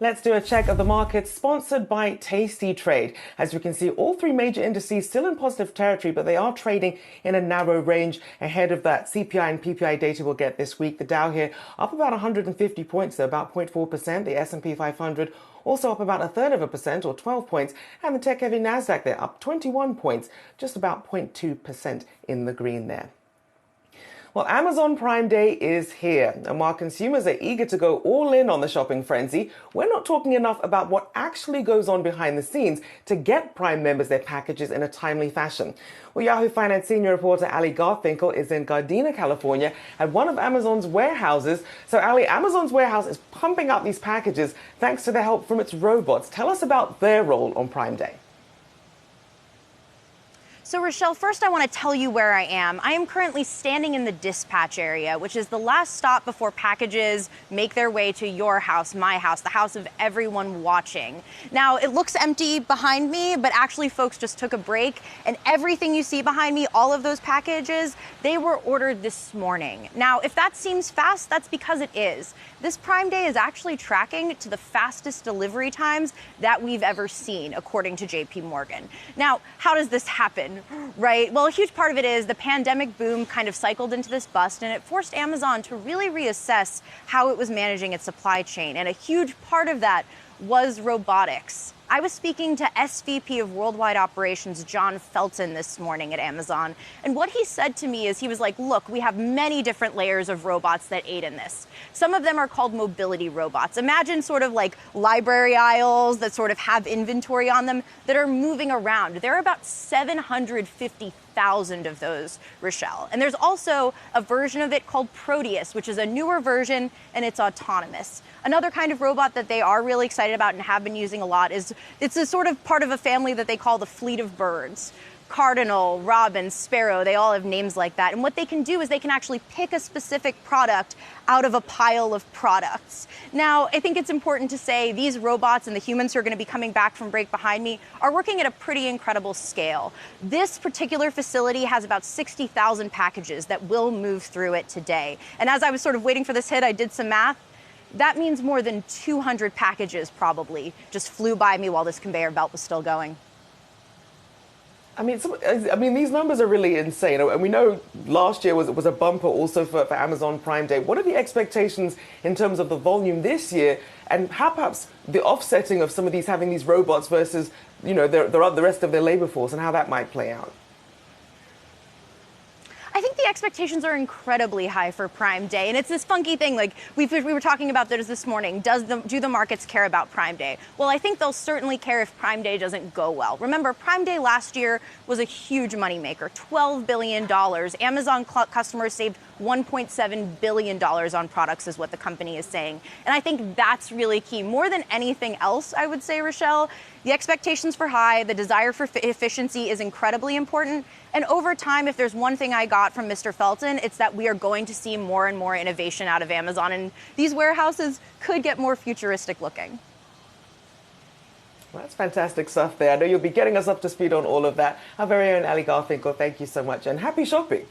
Let's do a check of the markets sponsored by Tasty Trade. As you can see, all three major indices still in positive territory, but they are trading in a narrow range ahead of that CPI and PPI data we'll get this week. The Dow here up about 150 points, so about 0.4%. The S&P 500 also up about 1/3% or 12 points. And the tech-heavy Nasdaq there up 21 points, just about 0.2% in the green there. Well, Amazon Prime Day is here, and while consumers are eager to go all in on the shopping frenzy, we're not talking enough about what actually goes on behind the scenes to get Prime members their packages in a timely fashion. Well, Yahoo Finance senior reporter Ali Garfinkel is in Gardena, California, at one of Amazon's warehouses. So, Ali, Amazon's warehouse is pumping out these packages thanks to the help from its robots. Tell us about their role on Prime Day. So, Rochelle, first I want to tell you where I am. I am currently standing in the dispatch area, which is the last stop before packages make their way to your house, my house, the house of everyone watching. Now, it looks empty behind me, but actually folks just took a break, and everything you see behind me, all of those packages, they were ordered this morning. Now, if that seems fast, that's because it is. This Prime Day is actually tracking to the fastest delivery times that we've ever seen, according to JP Morgan. Now, how does this happen? Right. Well, a huge part of it is the pandemic boom kind of cycled into this bust, and it forced Amazon to really reassess how it was managing its supply chain. And a huge part of that was robotics. I was speaking to SVP of Worldwide Operations, John Felton, this morning at Amazon. And what he said to me is he was like, look, we have many different layers of robots that aid in this. Some of them are called mobility robots. Imagine sort of like library aisles that sort of have inventory on them that are moving around. There are about 750,000 of those, Rochelle. And there's also a version of it called Proteus, which is a newer version, and it's autonomous. Another kind of robot that they are really excited about and have been using a lot is it's a sort of part of a family that they call the fleet of birds. Cardinal, robin, sparrow, they all have names like that. And what they can do is they can actually pick a specific product out of a pile of products. Now, I think it's important to say these robots and the humans who are going to be coming back from break behind me are working at a pretty incredible scale. This particular facility has about 60,000 packages that will move through it today. And as I was sort of waiting for this hit, I did some math. That means more than 200 packages probably just flew by me while this conveyor belt was still going. I mean, these numbers are really insane. And we know last year was a bumper also for Amazon Prime Day. What are the expectations in terms of the volume this year? And how perhaps the offsetting of some of these having these robots versus, you know, the rest of their labor force and how that might play out? I think the expectations are incredibly high for Prime Day. And it's this funky thing, like we were talking about this morning. Do the markets care about Prime Day? Well, I think they'll certainly care if Prime Day doesn't go well. Remember, Prime Day last year was a huge moneymaker, $12 billion. Amazon customers saved $1.7 billion on products is what the company is saying. And I think that's really key. More than anything else, I would say, Rochelle, the expectations for high, the desire for efficiency is incredibly important. And over time, if there's one thing I got from Mr. Felton, it's that we are going to see more and more innovation out of Amazon. And these warehouses could get more futuristic looking. Well, that's fantastic stuff there. I know you'll be getting us up to speed on all of that. Our very own Ali Garfinkel, thank you so much and happy shopping.